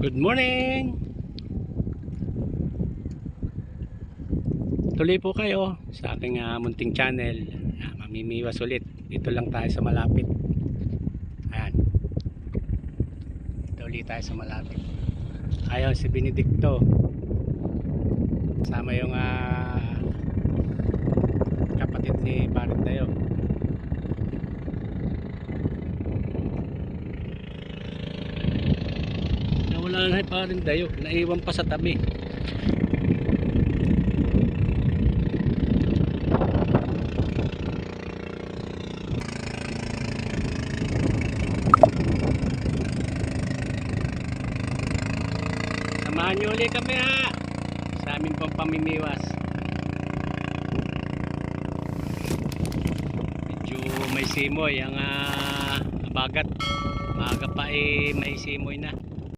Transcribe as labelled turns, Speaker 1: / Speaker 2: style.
Speaker 1: Good morning! Tuloy po kayo sa aking munting channel. Mamimiwas ulit. Dito lang tayo sa malapit. Ayan. Dito ulit tayo sa malapit. Ayaw si Benedicto. Kasama yung kapatid ni Parindayo. Wala na Parindayo. Naiwan pa sa tabi. Samahan nyo ulit kami sa amin pang pamimiwas. Medyo may simoy ang bagat. Maaga pa may simoy na.